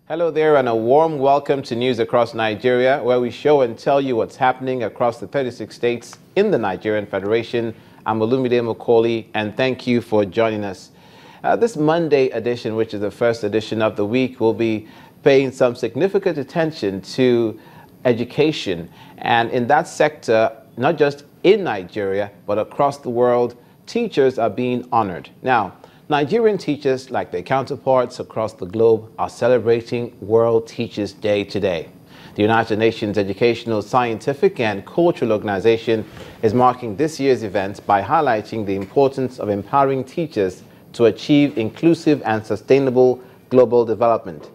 Hello there, and a warm welcome to News Across Nigeria, where we show and tell you what's happening across the 36 states in the Nigerian Federation. I'm Olumide Mokoli, and thank you for joining us. This Monday edition, which is the first edition of the week, will be paying some significant attention to education. And in that sector, not just in Nigeria, but across the world, teachers are being honored. Now, Nigerian teachers, like their counterparts across the globe, are celebrating World Teachers' Day today. The United Nations Educational, Scientific and Cultural Organization is marking this year's event by highlighting the importance of empowering teachers to achieve inclusive and sustainable global development.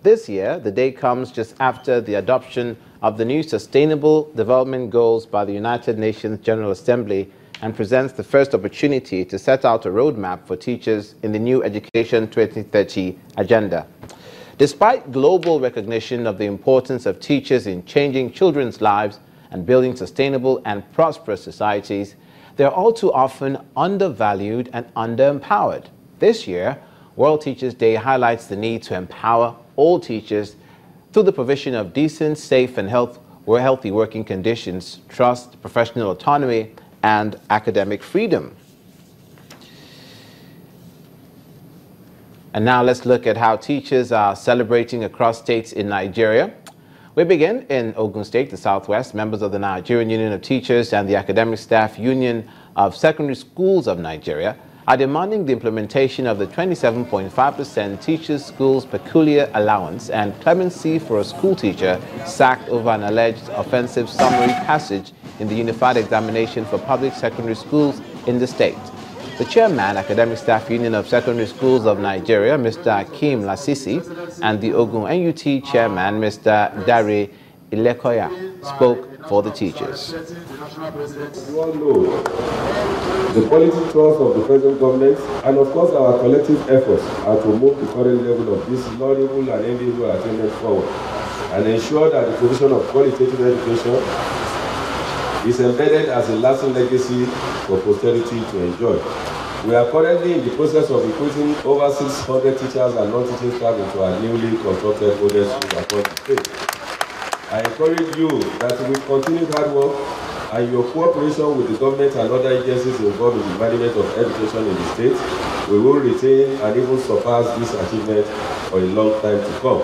This year, the day comes just after the adoption of the new Sustainable Development Goals by the United Nations General Assembly, and presents the first opportunity to set out a roadmap for teachers in the new Education 2030 agenda. Despite global recognition of the importance of teachers in changing children's lives and building sustainable and prosperous societies, they are all too often undervalued and underempowered. This year, World Teachers' Day highlights the need to empower all teachers through the provision of decent, safe, and healthy working conditions, trust, professional autonomy, and academic freedom. And now let's look at how teachers are celebrating across states in Nigeria. We begin in Ogun State, the Southwest. Members of the Nigerian Union of Teachers and the Academic Staff Union of Secondary Schools of Nigeria are demanding the implementation of the 27.5% Teachers' Schools Peculiar Allowance and clemency for a school teacher sacked over an alleged offensive summary passage in the Unified Examination for Public Secondary Schools in the state. The chairman, Academic Staff Union of Secondary Schools of Nigeria, Mr. Akim Lasisi, and the Ogun NUT chairman, Mr. Dare Ilekoya, spoke for the teachers. You all know the policy trust of the present government, and of course our collective efforts are to move the current level of this laudable and enviable attainment forward and ensure that the provision of qualitative education is embedded as a lasting legacy for posterity to enjoy. We are currently in the process of recruiting over 600 teachers and non-teaching staff into our newly constructed model schools across the state. I encourage you that with continued hard work and your cooperation with the government and other agencies involved in the management of education in the state, we will retain and even surpass this achievement for a long time to come.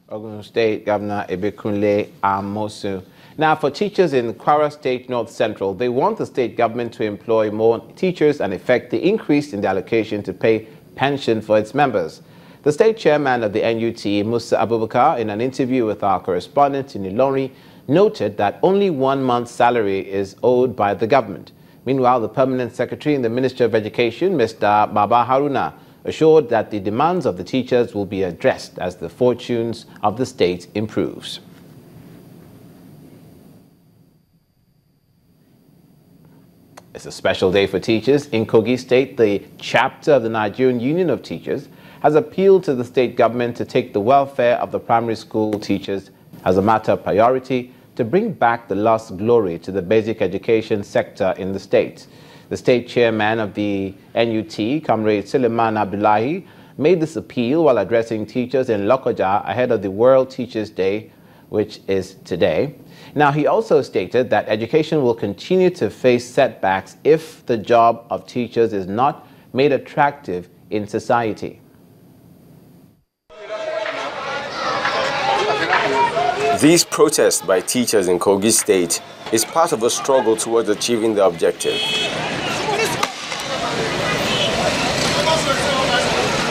Ogun State Governor Ebekunle Amosu. Now, for teachers in Kwara State North Central, they want the state government to employ more teachers and effect the increase in the allocation to pay pension for its members. The state chairman of the NUT, Musa Abubakar, in an interview with our correspondent in Ilorin, noted that only 1 month's salary is owed by the government. Meanwhile, the permanent secretary in the Ministry of Education, Mr. Baba Haruna, assured that the demands of the teachers will be addressed as the fortunes of the state improves. It's a special day for teachers. In Kogi State, the chapter of the Nigerian Union of Teachers has appealed to the state government to take the welfare of the primary school teachers as a matter of priority to bring back the lost glory to the basic education sector in the state. The state chairman of the NUT, Comrade Suleiman Abdullahi, made this appeal while addressing teachers in Lokoja ahead of the World Teachers' Day, which is today. Now, he also stated that education will continue to face setbacks if the job of teachers is not made attractive in society. These protests by teachers in Kogi State is part of a struggle towards achieving the objective.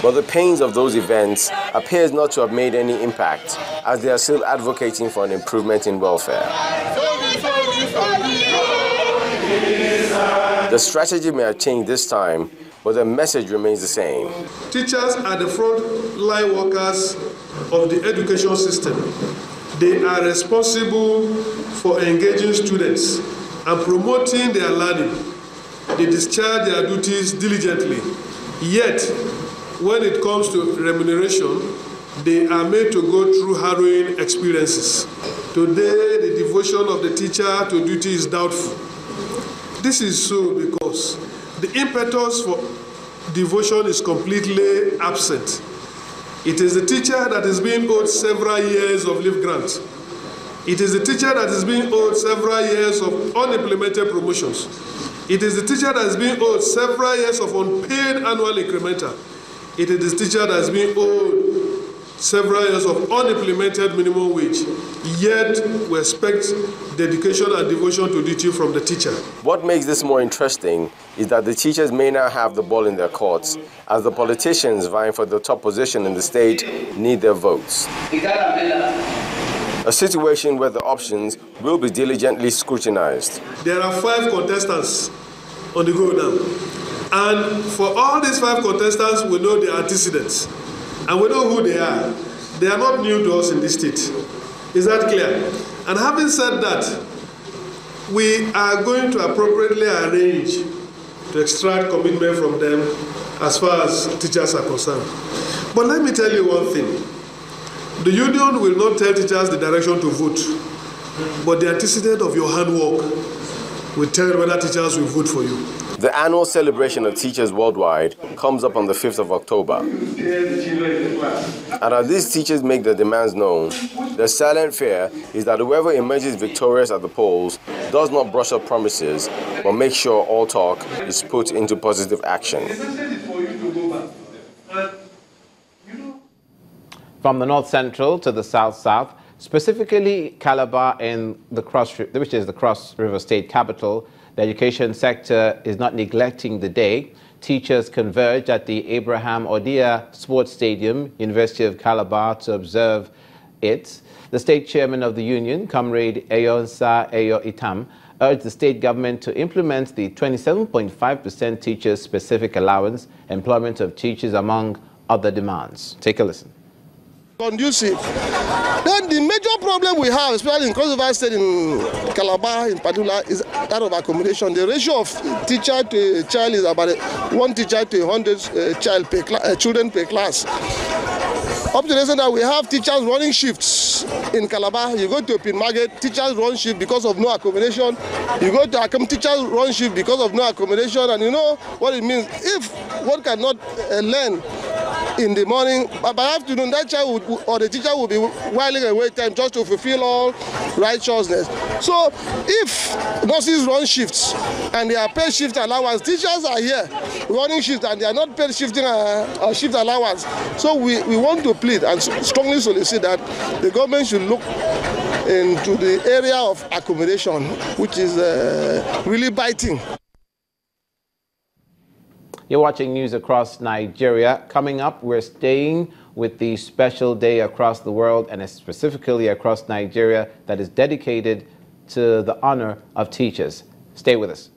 But the pains of those events appears not to have made any impact, as they are still advocating for an improvement in welfare. The strategy may have changed this time, but the message remains the same. Teachers are the front-line workers of the education system. They are responsible for engaging students and promoting their learning. They discharge their duties diligently. Yet, when it comes to remuneration, they are made to go through harrowing experiences. Today, the devotion of the teacher to duty is doubtful. This is so because the impetus for devotion is completely absent. It is the teacher that is being owed several years of leave grant. It is the teacher that is being owed several years of unimplemented promotions. It is the teacher that is being owed several years of unpaid annual incremental. It is the teacher that is being owed several years of unimplemented minimum wage. Yet we expect dedication and devotion to duty from the teacher. What makes this more interesting is that the teachers may now have the ball in their courts, as the politicians vying for the top position in the state need their votes. A situation where the options will be diligently scrutinized. There are 5 contestants on the go now. And for all these 5 contestants, we know their antecedents. And we know who they are. They are not new to us in this state. Is that clear? And having said that, we are going to appropriately arrange to extract commitment from them as far as teachers are concerned. But let me tell you one thing. The union will not tell teachers the direction to vote, but the antecedent of your handwork will tell whether teachers will vote for you. The annual celebration of teachers worldwide comes up on the 5th of October. And as these teachers make their demands known, their silent fear is that whoever emerges victorious at the polls does not brush up promises, but make sure all talk is put into positive action. From the north central to the south south, specifically Calabar in the which is the Cross River State capital, the education sector is not neglecting the day. Teachers converge at the Abraham Odia Sports Stadium, University of Calabar, to observe it. The state chairman of the union, Comrade Eyonsa Eyo Itam, urged the state government to implement the 27.5% teachers' specific allowance, employment of teachers, among other demands. Take a listen. Conducive. Then the major problem we have, especially in Cross River State, in Calabar in particular, is that of accommodation. The ratio of teacher to child is about 1 teacher to 100 children per class. Up to the reason that we have teachers running shifts in Calabar. You go to Pin Market, teachers run shift because of no accommodation. You go to Akom, teachers run shift because of no accommodation. And you know what it means. If one cannot learn in the morning, by afternoon, that child or the teacher will be whiling away time just to fulfill all righteousness. So if nurses run shifts and they are paid shift allowance, teachers are here running shifts and they are not paid shift allowance. So we want to plead and strongly solicit that the government should look into the area of accommodation, which is really biting. You're watching news across Nigeria. Coming up, we're staying with the special day across the world and specifically across Nigeria that is dedicated to the honor of teachers. Stay with us.